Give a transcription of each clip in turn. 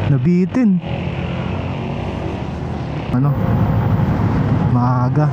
Nabitin. Ano? Maaga.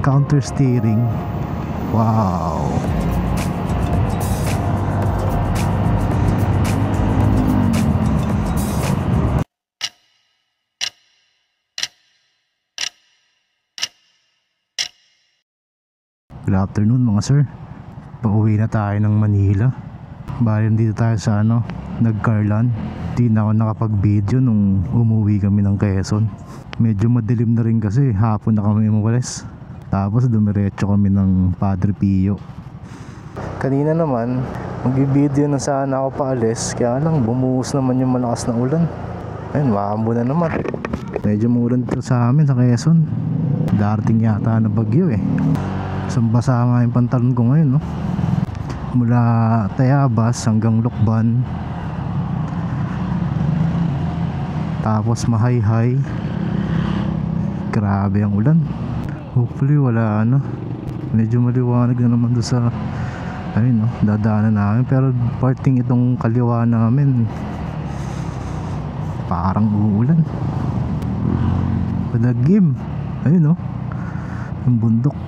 Counter steering. Wow. Good afternoon mga sir. Pauwi na tayo ng Manila. Bali dito tayo sa nag-Carland. Di na ako nakapag-video nung umuwi kami ng Quezon. Medyo madilim na rin kasi hapon na kami umalis. Tapos dumiretso kami ng Padre Pio. Kanina naman mag-video na sana ako paalis, kaya lang bumuhos naman yung malakas na ulan. Ayun, maambo na naman. Medyo muulan dito sa amin sa Quezon. Darating yata na bagyo eh. Basa nga yung pantalon ko ngayon, no? Mula Tayabas hanggang Lokban. Tapos Mahayhay. Grabe ang ulan. Hopefully wala medyo maliwanag na naman doon sa ayun, no, dadaanan namin. Pero parting itong kaliwa namin parang uulan. Padagim. Ayun, no, yung bundok.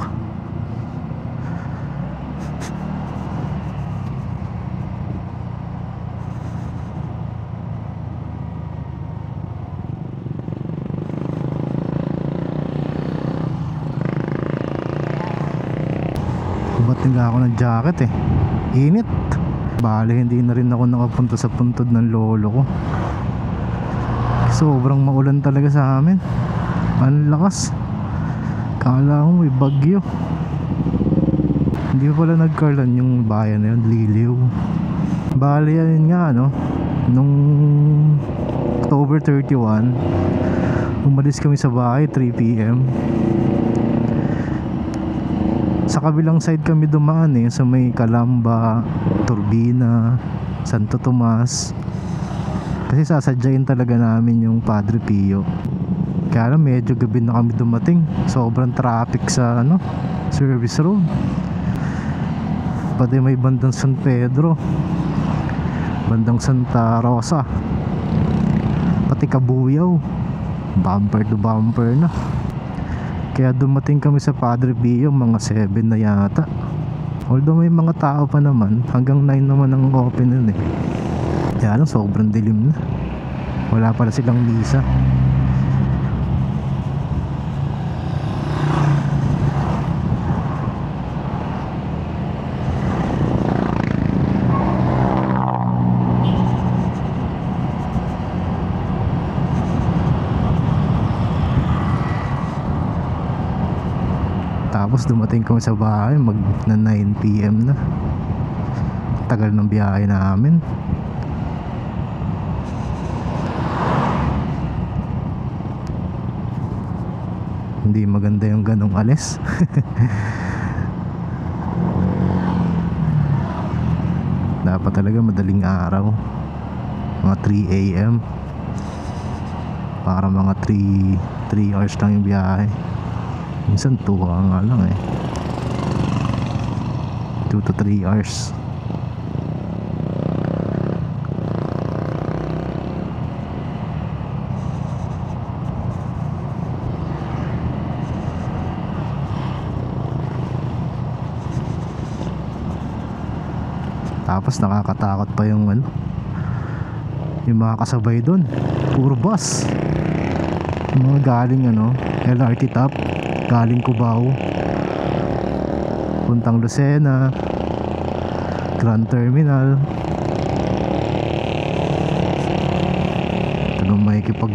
Ba't nila ako ng jacket eh? Init. Bale hindi na rin ako nakapunta sa puntod ng lolo ko. Sobrang maulan talaga sa amin. Ang lakas. Kala ko may bagyo. Hindi pa pala nag-Carland yung bayan na yun, Liliw. Bale yun nga nung October 31 umalis kami sa bahay 3 PM. Sa kabilang side kami dumaan sa may Calamba, Turbina, Santo Tomas. Kasi sasadyain talaga namin yung Padre Pio. Kaya lang medyo gabi na kami dumating. Sobrang traffic sa service road. Pati may bandang San Pedro, bandang Santa Rosa, pati Kabuyaw. Bumper to bumper na. Kaya dumating kami sa Padre Pio mga 7 na yata. Although may mga tao pa naman, hanggang 9 naman ang open nun eh. Kaya lang sobrang dilim na. Wala pala silang misa. Tapos dumating kami sa bahay na 9 PM na. Tagal ng biyahe namin. Hindi maganda yung ganong alis. Dapat talaga madaling araw, mga 3 AM. Para mga 3 hours lang yung biyahe. Minsan 2 nga lang 2 to 3 hours. Tapos nakakatakot pa yung mga kasabay doon. Puro bus. Yung mga galing LRT top, galing Cubao puntang Lucena, Grand Terminal. Tagang makikipag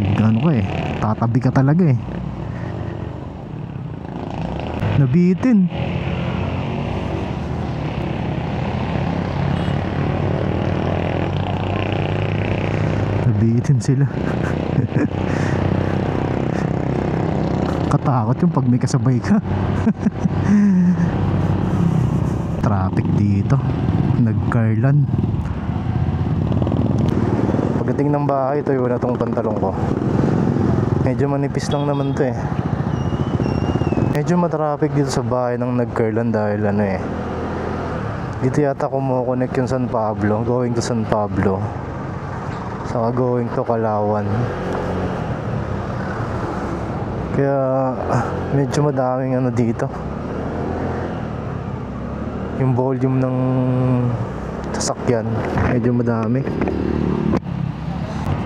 tatabi ka talaga Nabitin. Nabitin sila. Katakot yung pag may kasabay ka. Traffic dito, nag-Carland. Pagdating ng bahay, ito yun na tong pantalong ko. Medyo manipis lang naman to eh. Medyo matraffic dito sa bahay ng nag-Carlan dahil ano eh, dito yata kumukonek yung San Pablo, going to San Pablo, saka going to Calauan. Kaya medyo madaming ano dito, yung volume ng sasakyan medyo madami.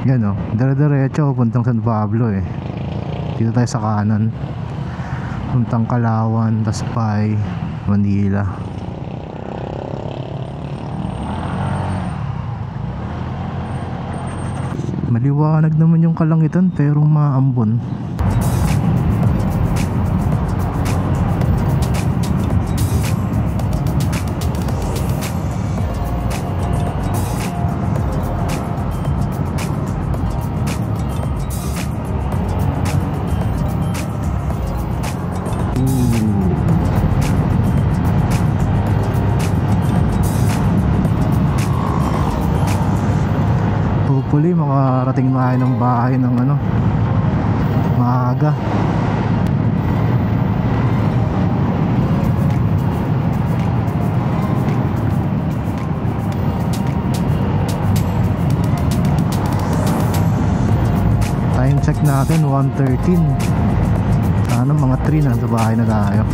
Yan o, dire-diretso puntang San Pablo eh. Dito tayo sa kanan, puntang Calauan, Taspay, Manila. Maliwanag naman yung kalangitan pero maambon. Hopefully makarating na tayo ng bahay ng ano, maaga. Time check natin 1:13. Sana mga 3 na sa bahay na tayo.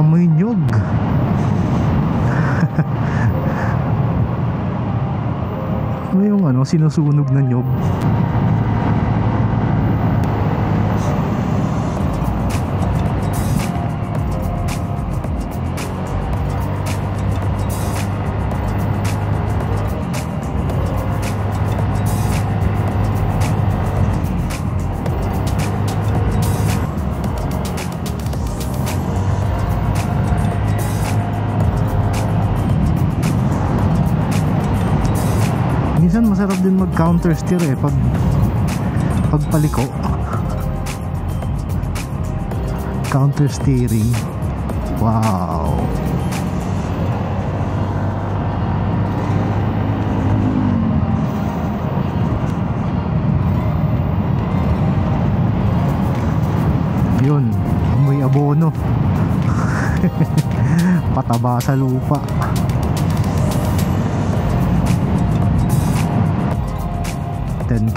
Amoy nyog. Ano yung ano, sinusunog na nyog? Minsan masarap din mag counter steer eh pag paliko. Counter steering. Wow. Yun, amoy abono. Pataba sa lupa.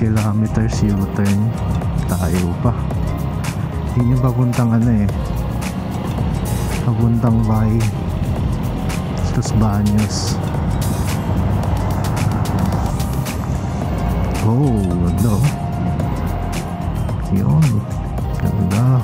kilometers U-turn tayo pa. Yun yung papuntang ano eh, papuntang Bay Los Baños. Oh, ganda. Yun, ganda.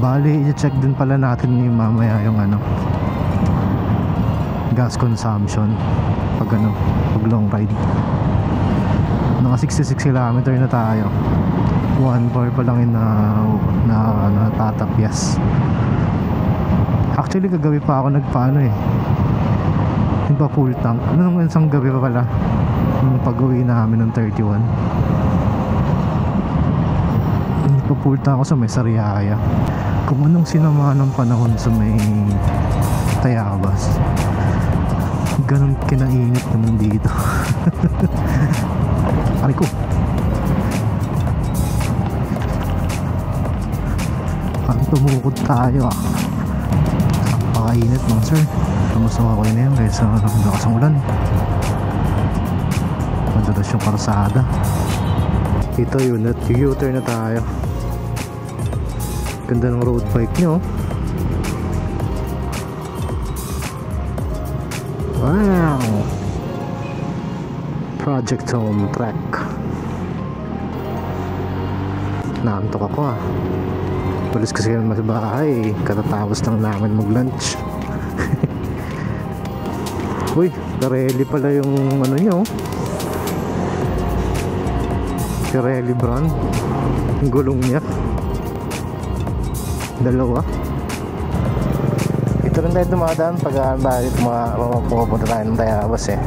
Bali, i-check din pala natin yung mamaya yung ano, gas consumption pag ano, pag long ride. Naka 66 km na tayo, 1 bar pa lang yung natatapyas. Actually kagabi pa ako nagpaano eh, nagpa full tank. Ano nung isang gabi pa pala yung pag-uwi namin ng 31, nagpa full tank ako sa may Sariaya. Kung anong sinama ng panahon sa may Tayabas, ganun kinainit naman dito. Aray ko, parang tumukod tayo ah. Napakainit mga sir. mas okay na yan kaysa lakas ng ulan. Madulas yung karsada. Ito yun, U-turn na tayo. Ganda ng road bike nyo. Wow! Project Home Track. Naantok ako ah. Pulis kasi kami sa bahay. Katatapos lang namin mag-lunch. Uy, Pirelli pala yung ano nyo. Pirelli brand. Yung gulong niya. Dalawa. Ito rin tayo dumadaan pag bakit pupunta tayo ng Tayabas eh.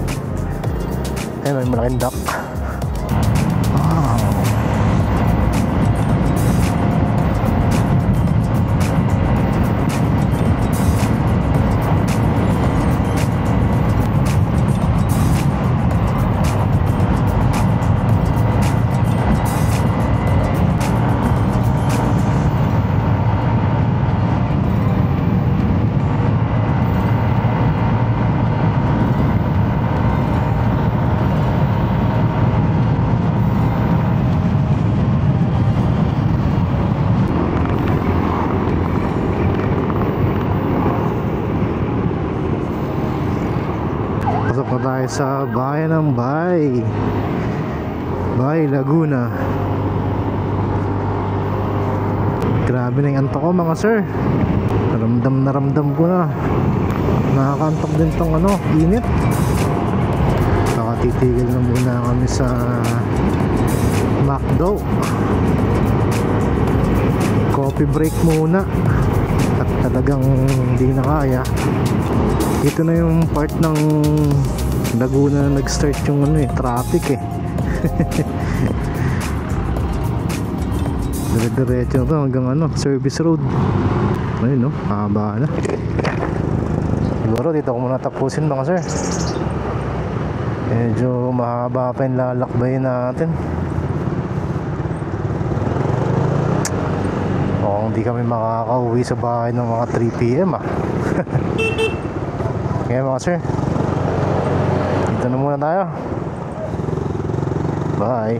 Ayun, may malaking dock. Wow. Pasok na tayo sa bayan ng Bay Laguna. Grabe na yung antok ko mga sir. Naramdam ko na. Nakakantok din tong ano, init. Saka titigil na muna kami sa McDo. Coffee break muna. At talagang hindi na kaya. Ito na yung part ng Laguna na nag-start yung ano traffic eh. Dire-diretso na to hanggang ano, service road. Ayun no, haba na. Siguro dito ko muna tapusin mga sir. Medyo mahaba pa yung lalakbayin natin. O hindi kami makakauwi sa bahay ng mga 3 PM ah. Okay mga sir, dito na muna tayo. Bye.